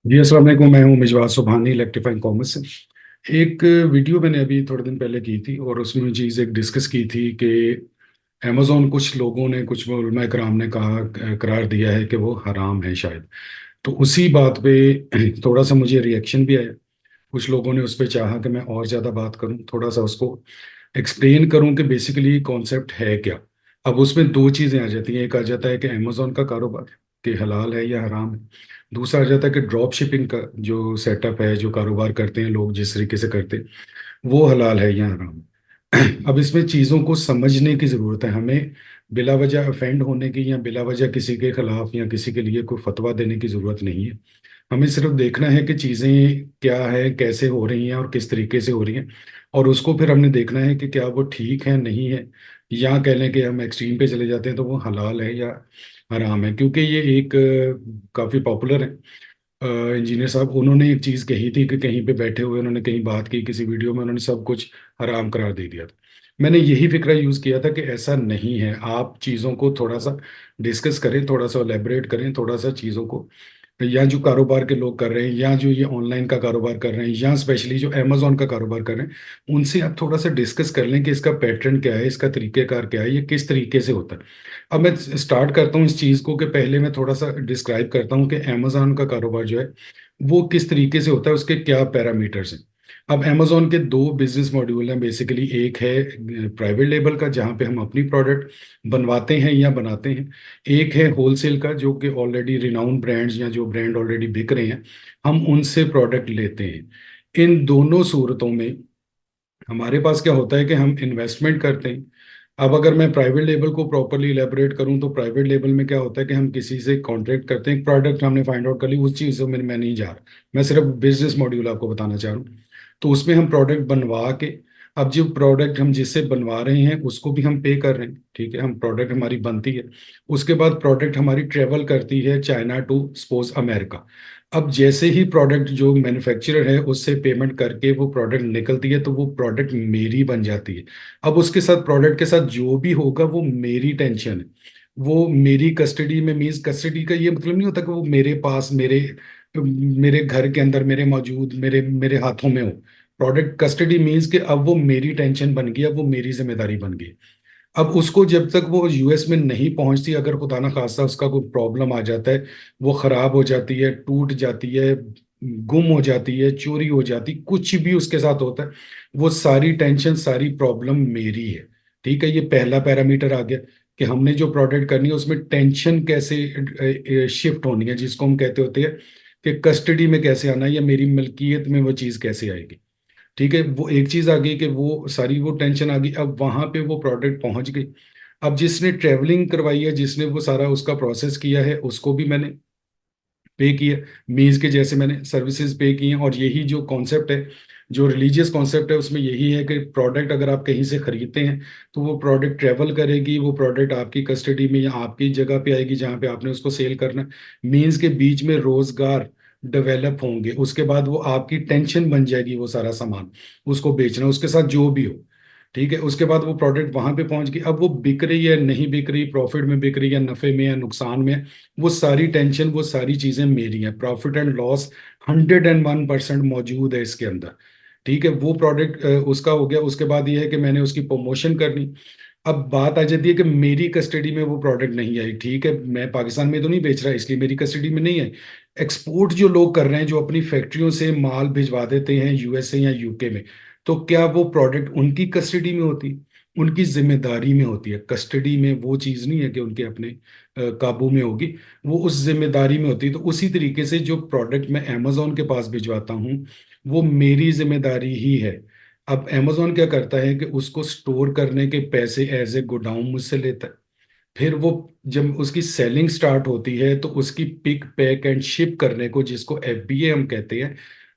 जी अस्सलाम वालेकुम। मैं हूँ मिजवार सुबहानी इलेक्ट्रीफाइंग कॉमर्स से। एक वीडियो मैंने अभी थोड़े दिन पहले की थी और उसमें चीज़ एक डिस्कस की थी कि अमेज़ॉन, कुछ लोगों ने, कुछ उलमा कराम ने कहा, करार दिया है कि वो हराम है शायद। तो उसी बात पे थोड़ा सा मुझे रिएक्शन भी आया। कुछ लोगों ने उस पर चाहा कि मैं और ज़्यादा बात करूं, थोड़ा सा उसको एक्सप्लेन करूं कि बेसिकली कॉन्सेप्ट है क्या। अब उसमें दो चीज़ें आ जाती हैं। एक आ जाता है कि अमेज़ॉन का कारोबार कि हलाल है या हराम है। दूसरा आ जाता है कि ड्रॉप शिपिंग का जो सेटअप है, जो कारोबार करते हैं लोग जिस तरीके से करते हैं, वो हलाल है या हराम है। अब इसमें चीज़ों को समझने की ज़रूरत है हमें। बिला वजह ऑफेंड होने की या बिला वजह किसी के खिलाफ या किसी के लिए कोई फतवा देने की ज़रूरत नहीं है। हमें सिर्फ देखना है कि चीज़ें क्या है, कैसे हो रही हैं और किस तरीके से हो रही हैं। और उसको फिर हमने देखना है कि क्या वो ठीक है, नहीं है। या कह लें कि हम एक्सट्रीम पे चले जाते हैं तो वो हलाल है या हराम है। क्योंकि ये एक काफ़ी पॉपुलर है। इंजीनियर साहब, उन्होंने एक चीज़ कही थी कि कहीं पे बैठे हुए उन्होंने कहीं बात की किसी वीडियो में, उन्होंने सब कुछ हराम करार दे दिया था। मैंने यही फिक्रा यूज़ किया था कि ऐसा नहीं है। आप चीज़ों को थोड़ा सा डिस्कस करें, थोड़ा सा एलेबरेट करें, थोड़ा सा चीज़ों को, या जो कारोबार के लोग कर रहे हैं या जो ये ऑनलाइन का कारोबार कर रहे हैं या स्पेशली जो अमेजोन का कारोबार कर रहे हैं, उनसे आप थोड़ा सा डिस्कस कर लें कि इसका पैटर्न क्या है, इसका तरीकेकार क्या है, ये किस तरीके से होता है। अब मैं स्टार्ट करता हूँ इस चीज़ को कि पहले मैं थोड़ा सा डिस्क्राइब करता हूँ कि अमेजोन का कारोबार जो है वो किस तरीके से होता है, उसके क्या पैरामीटर्स हैं। अब अमेजोन के दो बिजनेस मॉड्यूल हैं बेसिकली। एक है प्राइवेट लेबल का, जहाँ पे हम अपनी प्रोडक्ट बनवाते हैं या बनाते हैं। एक है होलसेल का, जो कि ऑलरेडी रिनाउंड ब्रांड्स या जो ब्रांड ऑलरेडी बिक रहे हैं, हम उनसे प्रोडक्ट लेते हैं। इन दोनों सूरतों में हमारे पास क्या होता है कि हम इन्वेस्टमेंट करते हैं। अब अगर मैं प्राइवेट लेबल को प्रॉपरली इलेबोरेट करूं तो प्राइवेट लेबल में क्या होता है कि हम किसी से कॉन्ट्रैक्ट करते हैं, एक प्रोडक्ट हमने फाइंड आउट कर ली, उस चीज़ में मैं नहीं जा रहा। मैं सिर्फ बिजनेस मॉड्यूल आपको बताना चाह रहा हूँ। तो उसमें हम प्रोडक्ट बनवा के, अब जो प्रोडक्ट हम जिससे बनवा रहे हैं उसको भी हम पे कर रहे हैं, ठीक है, हम प्रोडक्ट हमारी बनती है। उसके बाद प्रोडक्ट हमारी ट्रेवल करती है चाइना टू सपोज अमेरिका। अब जैसे ही प्रोडक्ट जो मैन्युफैक्चरर है उससे पेमेंट करके वो प्रोडक्ट निकलती है तो वो प्रोडक्ट मेरी बन जाती है। अब उसके साथ, प्रोडक्ट के साथ जो भी होगा वो मेरी टेंशन है, वो मेरी कस्टडी में। मीन्स कस्टडी का ये मतलब नहीं होता कि वो मेरे पास, मेरे मेरे घर के अंदर मेरे मौजूद, मेरे मेरे हाथों में हो। प्रोडक्ट कस्टडी मीन्स कि अब वो मेरी टेंशन बन गई, अब वो मेरी जिम्मेदारी बन गई। अब उसको जब तक वो यूएस में नहीं पहुंचती, अगर खुदा ना खास्ता उसका कोई प्रॉब्लम आ जाता है, वो खराब हो जाती है, टूट जाती है, गुम हो जाती है, चोरी हो जाती, कुछ भी उसके साथ होता है, वो सारी टेंशन, सारी प्रॉब्लम मेरी है। ठीक है, ये पहला पैरामीटर आ गया कि हमने जो प्रोडक्ट करनी है उसमें टेंशन कैसे शिफ्ट होनी है, जिसको हम कहते होते हैं कि कस्टडी में कैसे आना है या मेरी मिल्कियत में वो चीज़ कैसे आएगी। ठीक है, वो एक चीज आ गई कि वो सारी वो टेंशन आ गई। अब वहां पे वो प्रोडक्ट पहुंच गई। अब जिसने ट्रेवलिंग करवाई है, जिसने वो सारा उसका प्रोसेस किया है, उसको भी मैंने पे किया। मीज के जैसे मैंने सर्विसेज पे की हैं। और यही जो कॉन्सेप्ट है, जो रिलीजियस कॉन्सेप्ट है, उसमें यही है कि प्रोडक्ट अगर आप कहीं से खरीदते हैं तो वो प्रोडक्ट ट्रेवल करेगी, वो प्रोडक्ट आपकी कस्टडी में या आपकी जगह पे आएगी जहाँ पे आपने उसको सेल करना। मीन्स के बीच में रोजगार डेवलप होंगे, उसके बाद वो आपकी टेंशन बन जाएगी वो सारा सामान उसको बेचना, उसके साथ जो भी हो। ठीक है, उसके बाद वो प्रोडक्ट वहां पे पहुंच गई। अब वो बिक रही है, नहीं बिक रही, प्रॉफिट में बिक रही है, नफे में या नुकसान में है, वो सारी टेंशन, वो सारी चीजें मेरी हैं। प्रॉफिट एंड लॉस 101% मौजूद है इसके अंदर। ठीक है, वो प्रोडक्ट उसका हो गया। उसके बाद ये है कि मैंने उसकी प्रमोशन करनी। अब बात आ जाती है कि मेरी कस्टडी में वो प्रोडक्ट नहीं आई। ठीक है, मैं पाकिस्तान में तो नहीं बेच रहा, इसलिए मेरी कस्टडी में नहीं आई। एक्सपोर्ट जो लोग कर रहे हैं, जो अपनी फैक्ट्रियों से माल भिजवा देते हैं यूएसए या यूके में, तो क्या वो प्रोडक्ट उनकी कस्टडी में होती? उनकी जिम्मेदारी में होती है। कस्टडी में वो चीज़ नहीं है कि उनके अपने काबू में होगी, वो उस जिम्मेदारी में होती है। तो उसी तरीके से जो प्रोडक्ट मैं अमेजोन के पास भिजवाता हूँ, वो मेरी जिम्मेदारी ही है। अब अमेजोन क्या करता है कि उसको स्टोर करने के पैसे एज ए गोडाउन मुझसे लेता है। फिर वो जब उसकी सेलिंग स्टार्ट होती है तो उसकी पिक पैक एंड शिप करने को, जिसको एफबीए हम कहते हैं,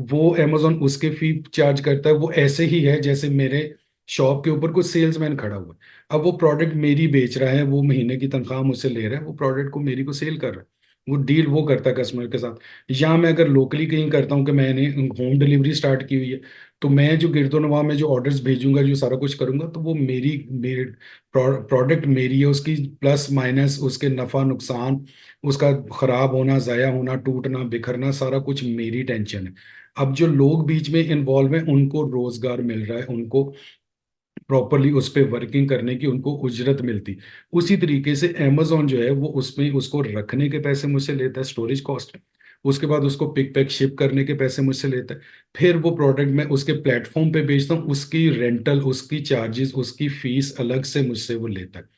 वो अमेजोन उसके फी चार्ज करता है। वो ऐसे ही है जैसे मेरे शॉप के ऊपर कोई सेल्समैन खड़ा हुआ है। अब वो प्रोडक्ट मेरी बेच रहा है, वो महीने की तनख्वाह मुझसे ले रहा है, वो प्रोडक्ट को मेरी को सेल कर रहा है। वो डील वो करता है कस्टमर के साथ। या मैं अगर लोकली कहीं करता हूँ कि मैंने होम डिलीवरी स्टार्ट की हुई है, तो मैं जो गिरदोनवा में जो ऑर्डर्स भेजूंगा, जो सारा कुछ करूंगा, तो वो मेरी प्रोडक्ट मेरी है, उसकी प्लस माइनस, उसके नफा नुकसान, उसका खराब होना, जाया होना, टूटना बिखरना, सारा कुछ मेरी टेंशन है। अब जो लोग बीच में इन्वॉल्व हैं उनको रोजगार मिल रहा है, उनको प्रॉपरली उस पर वर्किंग करने की उनको उजरत मिलती। उसी तरीके से अमेजोन जो है वो उसमें उसको रखने के पैसे मुझसे लेता है, स्टोरेज कॉस्ट। उसके बाद उसको पिक पैक शिप करने के पैसे मुझसे लेता है। फिर वो प्रोडक्ट मैं उसके प्लेटफॉर्म पे बेचता हूँ, उसकी रेंटल, उसकी चार्जेस, उसकी फीस अलग से मुझसे वो लेता है।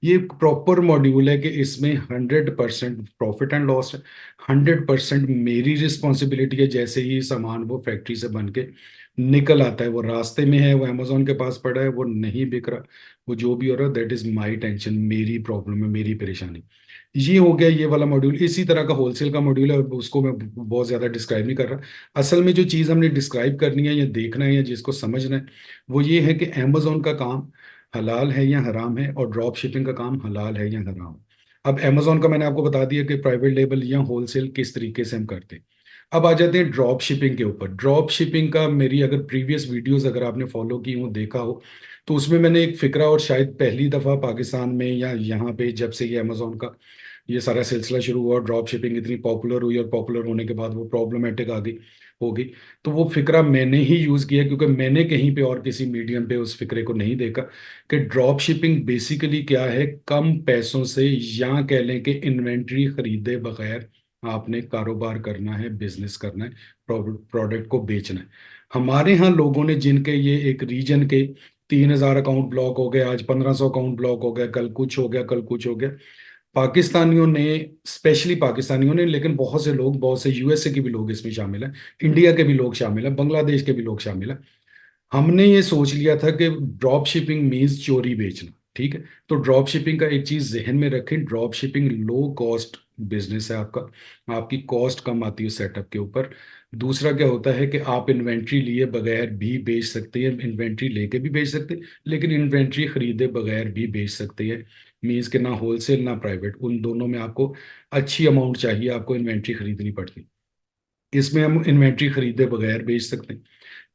ये प्रॉपर मॉड्यूल है कि इसमें 100% प्रॉफिट एंड लॉस है। 100% मेरी रिस्पॉन्सिबिलिटी है, जैसे ही सामान वो फैक्ट्री से बन के निकल आता है, वो रास्ते में है, वो अमेजोन के पास पड़ा है, वो नहीं बिक रहा, वो जो भी हो रहा है, दैट इज माई टेंशन, मेरी प्रॉब्लम है, मेरी परेशानी। ये हो गया ये वाला मॉड्यूल। इसी तरह का होलसेल का मॉड्यूल है, उसको मैं बहुत ज्यादा डिस्क्राइब नहीं कर रहा। असल में जो चीज हमने डिस्क्राइब करनी है या देखना है या जिसको समझना है, वो ये है कि अमेजोन का काम हलाल है या हराम है, और ड्रॉप शिपिंग का काम हलाल है या हराम है। अब अमेजोन का मैंने आपको बता दिया कि प्राइवेट लेबल या होलसेल किस तरीके से हम करते हैं। अब आ जाते हैं ड्रॉप शिपिंग के ऊपर। ड्रॉप शिपिंग का मेरी अगर प्रीवियस वीडियोस अगर आपने फॉलो की हो, देखा हो, तो उसमें मैंने एक फिक्रा, और शायद पहली दफ़ा पाकिस्तान में या यहाँ पे जब से ये अमेजोन का ये सारा सिलसिला शुरू हुआ, ड्रॉप शिपिंग इतनी पॉपुलर हुई, और पॉपुलर होने के बाद वो प्रॉब्लमेटिक आ गई होगी, तो वो फिक्रा मैंने ही यूज़ किया, क्योंकि मैंने कहीं पे और किसी मीडियम पे उस फिक्रे को नहीं देखा कि ड्रॉप शिपिंग बेसिकली क्या है। कम पैसों से, या कह लें कि इन्वेंट्री खरीदे बगैर आपने कारोबार करना है, बिजनेस करना है, प्रोडक्ट को बेचना है। हमारे यहाँ लोगों ने, जिनके ये एक रीजन के 3,000 अकाउंट ब्लॉक हो गए, आज 1,500 अकाउंट ब्लॉक हो गया, कल कुछ हो गया, कल कुछ हो गया, पाकिस्तानियों ने, स्पेशली पाकिस्तानियों ने, लेकिन बहुत से लोग, बहुत से यूएसए के भी लोग इसमें शामिल हैं, इंडिया के भी लोग शामिल हैं, बांग्लादेश के भी लोग शामिल हैं। हमने ये सोच लिया था कि ड्रॉप शिपिंग मीन्स चोरी बेचना। ठीक है, तो ड्रॉप शिपिंग का एक चीज जहन में रखें, drop shipping low cost business है आपका। आपकी कॉस्ट कम आती है सेटअप के ऊपर। दूसरा क्या होता है कि आप इन्वेंट्री लिए बगैर भी बेच सकते हैं, इन्वेंट्री लेके भी बेच सकते हैं, लेकिन इन्वेंट्री खरीदे बगैर भी बेच सकते हैं। मीन्स कि ना होलसेल ना प्राइवेट, उन दोनों में आपको अच्छी अमाउंट चाहिए, आपको इन्वेंट्री खरीदनी पड़ती है। इसमें हम इन्वेंट्री खरीदे बगैर बेच सकते हैं।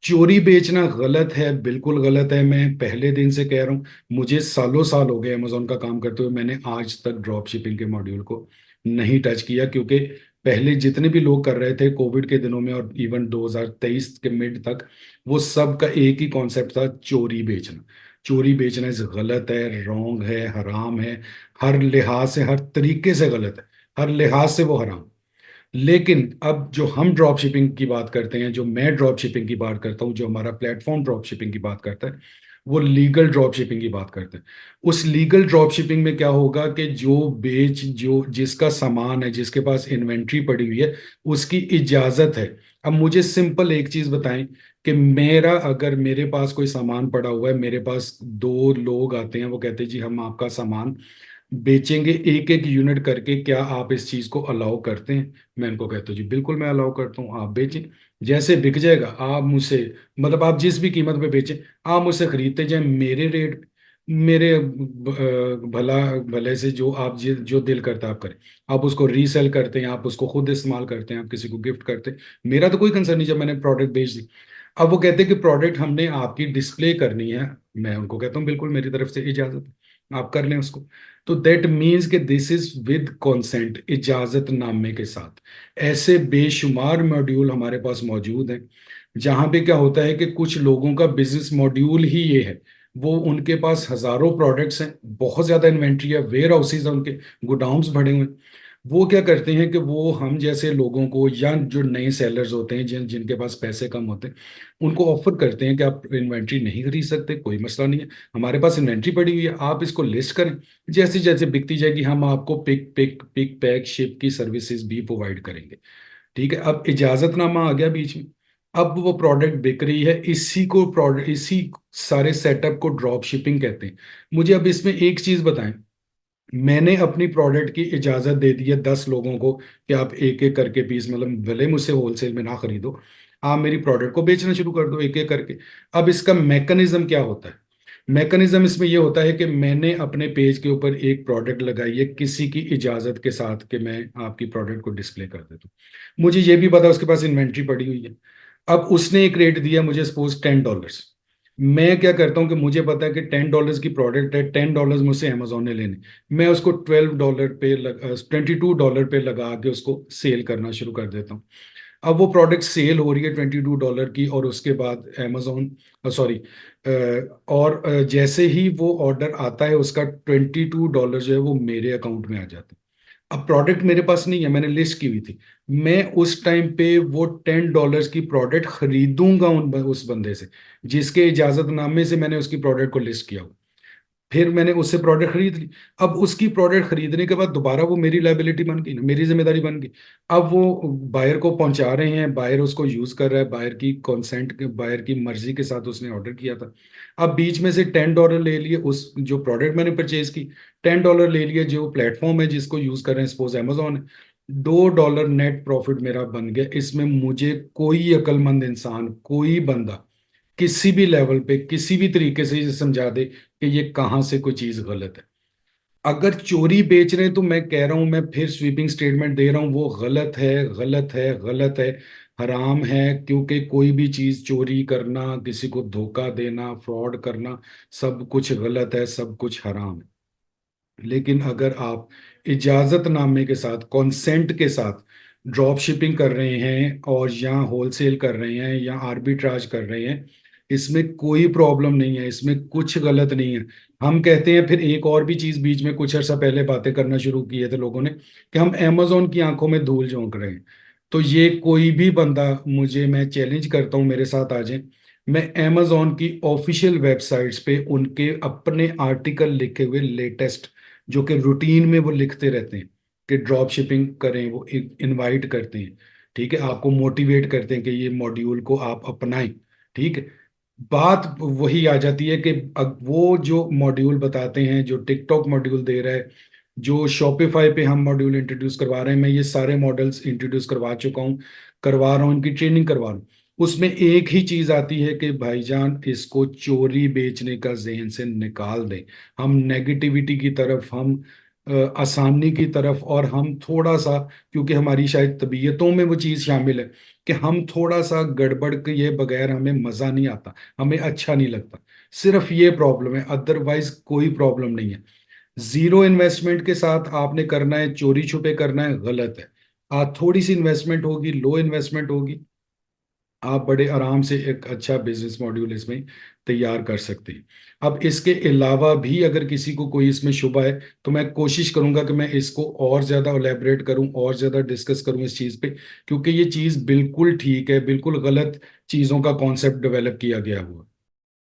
चोरी बेचना गलत है, बिल्कुल गलत है। मैं पहले दिन से कह रहा हूँ, मुझे सालों साल हो गए अमेजोन का काम करते हुए, मैंने आज तक ड्रॉप शिपिंग के मॉड्यूल को नहीं टच किया, क्योंकि पहले जितने भी लोग कर रहे थे कोविड के दिनों में, और इवन 2023 के मिड तक, वो सब का एक ही कॉन्सेप्ट था, चोरी बेचना। चोरी बेचना इस गलत है, रॉन्ग है, हराम है, हर लिहाज से, हर तरीके से गलत है, हर लिहाज से वो हराम। लेकिन अब जो हम ड्रॉप शिपिंग की बात करते हैं, जो मैं ड्रॉप शिपिंग की बात करता हूँ, जो हमारा प्लेटफॉर्म ड्रॉप शिपिंग की बात करता है, वो लीगल ड्रॉप शिपिंग की बात करते हैं। उस लीगल ड्रॉप शिपिंग में क्या होगा कि जो जिसका सामान है, जिसके पास इन्वेंट्री पड़ी हुई है, उसकी इजाजत है। अब मुझे सिंपल एक चीज बताएं कि मेरा, अगर मेरे पास कोई सामान पड़ा हुआ है, मेरे पास दो लोग आते हैं, वो कहते हैं जी हम आपका सामान बेचेंगे एक एक यूनिट करके, क्या आप इस चीज को अलाउ करते हैं? मैं इनको कहता हूँ जी बिल्कुल मैं अलाउ करता हूँ, आप बेचें, जैसे बिक जाएगा आप मुझसे, मतलब आप जिस भी कीमत पे बेचें, आप मुझसे खरीदते जाएं मेरे रेट, मेरे भला भले से, जो आप जो दिल करता है आप करें। आप उसको रीसेल करते हैं, आप उसको खुद इस्तेमाल करते हैं, आप किसी को गिफ्ट करते हैं, मेरा तो कोई कंसर्न नहीं जब मैंने प्रोडक्ट बेच दी। अब वो कहते हैं कि प्रोडक्ट हमने आपकी डिस्प्ले करनी है, मैं उनको कहता हूँ बिल्कुल मेरी तरफ से इजाजत है, आप कर लें उसको। तो दैट मीन्स कि दिस इज विद कंसेंट, इजाजतनामे के साथ। ऐसे बेशुमार मॉड्यूल हमारे पास मौजूद हैं, जहां पे क्या होता है कि कुछ लोगों का बिजनेस मॉड्यूल ही ये है। वो, उनके पास हजारों प्रोडक्ट्स हैं, बहुत ज्यादा इन्वेंट्री है, वेयर हाउसेज हैं उनके, गोडाउन्स भरे हुए हैं। वो क्या करते हैं कि वो हम जैसे लोगों को, या जो नए सेलर्स होते हैं, जिनके पास पैसे कम होते हैं, उनको ऑफर करते हैं कि आप इन्वेंट्री नहीं खरीद सकते, कोई मसला नहीं है, हमारे पास इन्वेंट्री पड़ी हुई है, आप इसको लिस्ट करें, जैसे जैसे बिकती जाएगी हम आपको pick pick pick pack ship की सर्विसेज भी प्रोवाइड करेंगे। ठीक है, अब इजाजतनामा आ गया बीच में। अब वो प्रोडक्ट बिक रही है, इसी को प्रोडक्ट, इसी सारे सेटअप को ड्रॉप शिपिंग कहते हैं। मुझे अब इसमें एक चीज बताएं, मैंने अपनी प्रोडक्ट की इजाजत दे दी है 10 लोगों को कि आप एक एक करके पीस, मतलब भले मुझसे होलसेल में ना खरीदो, आप मेरी प्रोडक्ट को बेचना शुरू कर दो एक एक करके। अब इसका मैकेनिज्म क्या होता है? मैकेनिज्म इसमें ये होता है कि मैंने अपने पेज के ऊपर एक प्रोडक्ट लगाई है किसी की इजाजत के साथ कि मैं आपकी प्रोडक्ट को डिस्प्ले कर देता हूँ। मुझे ये भी पता है उसके पास इन्वेंट्री पड़ी हुई है। अब उसने एक रेट दिया मुझे, सपोज $10। मैं क्या करता हूँ कि मुझे पता है कि $10 की प्रोडक्ट है, $10 मुझसे अमेजोन ने लेने, मैं उसको $12 पे $22 पे लगा के उसको सेल करना शुरू कर देता हूँ। अब वो प्रोडक्ट सेल हो रही है $22 की, और उसके बाद अमेजोन, सॉरी, और जैसे ही वो ऑर्डर आता है उसका $22 जो है वो मेरे अकाउंट में आ जाता है। अब प्रोडक्ट मेरे पास नहीं है, मैंने लिस्ट की हुई थी। मैं उस टाइम पे वो $10 की प्रोडक्ट खरीदूंगा उस बंदे से जिसके इजाजतनामे से मैंने उसकी प्रोडक्ट को लिस्ट किया हो। फिर मैंने उससे प्रोडक्ट खरीद ली। अब उसकी प्रोडक्ट खरीदने के बाद दोबारा वो मेरी लाइबिलिटी बन गई, मेरी जिम्मेदारी बन गई। अब वो बायर को पहुंचा रहे हैं, बायर उसको यूज कर रहा है, बायर की कंसेंट, बायर की मर्जी के साथ उसने ऑर्डर किया था। अब बीच में से $10 ले लिए उस जो प्रोडक्ट मैंने परचेज की, $10 ले लिए जो प्लेटफॉर्म है जिसको यूज कर रहे हैं, सपोज अमेजोन है। $2 नेट प्रॉफिट मेरा बन गया। इसमें मुझे कोई अक्लमंद इंसान, कोई बंदा किसी भी लेवल पे किसी भी तरीके से ये समझा दे कि ये कहाँ से कोई चीज गलत है। अगर चोरी बेच रहे हैं तो मैं कह रहा हूं, मैं फिर स्वीपिंग स्टेटमेंट दे रहा हूं, वो गलत है, गलत है, गलत है, हराम है। क्योंकि कोई भी चीज चोरी करना, किसी को धोखा देना, फ्रॉड करना, सब कुछ गलत है, सब कुछ हराम है। लेकिन अगर आप इजाजतनामे के साथ, कंसेंट के साथ ड्रॉप शिपिंग कर रहे हैं और या होलसेल कर रहे हैं या आर्बिट्राज कर रहे हैं, इसमें कोई प्रॉब्लम नहीं है, इसमें कुछ गलत नहीं है। हम कहते हैं फिर एक और भी चीज, बीच में कुछ अर्सा पहले बातें करना शुरू किए थे लोगों ने कि हम अमेजोन की आंखों में धूल झोंक रहे हैं। तो ये कोई भी बंदा, मुझे, मैं चैलेंज करता हूं, मेरे साथ आ जाए। मैं अमेजोन की ऑफिशियल वेबसाइट्स पे उनके अपने आर्टिकल लिखे हुए लेटेस्ट, जो कि रूटीन में वो लिखते रहते हैं कि ड्रॉप शिपिंग करें, वो इनवाइट करते हैं, ठीक है, आपको मोटिवेट करते हैं कि ये मॉड्यूल को आप अपनाएं। ठीक है। बात वही आ जाती है कि वो जो मॉड्यूल बताते हैं, जो टिकटॉक मॉड्यूल दे रहा है, जो शॉपिफाई पे हम मॉड्यूल इंट्रोड्यूस करवा रहे हैं, मैं ये सारे मॉडल्स इंट्रोड्यूस करवा चुका हूँ, करवा रहा हूँ, इनकी ट्रेनिंग करवा रहा हूँ। उसमें एक ही चीज आती है कि भाईजान इसको चोरी बेचने का जहन से निकाल दें। हम नेगेटिविटी की तरफ, हम आसानी की तरफ, और हम थोड़ा सा, क्योंकि हमारी शायद तबीयतों में वो चीज़ शामिल है कि हम थोड़ा सा गड़बड़ के बगैर हमें मज़ा नहीं आता, हमें अच्छा नहीं लगता। सिर्फ ये प्रॉब्लम है, अदरवाइज कोई प्रॉब्लम नहीं है। जीरो इन्वेस्टमेंट के साथ आपने करना है, चोरी छुपे करना है, गलत है। थोड़ी सी इन्वेस्टमेंट होगी, लो इन्वेस्टमेंट होगी, आप बड़े आराम से एक अच्छा बिजनेस मॉड्यूल इसमें तैयार कर सकते हैं। अब इसके अलावा भी अगर किसी को कोई इसमें शुबा है तो मैं कोशिश करूंगा कि मैं इसको और ज़्यादा ओलेबरेट करूं, और ज़्यादा डिस्कस करूं इस चीज़ पे, क्योंकि ये चीज़ बिल्कुल ठीक है, बिल्कुल गलत चीज़ों का कॉन्सेप्ट डेवलप किया गया हुआ।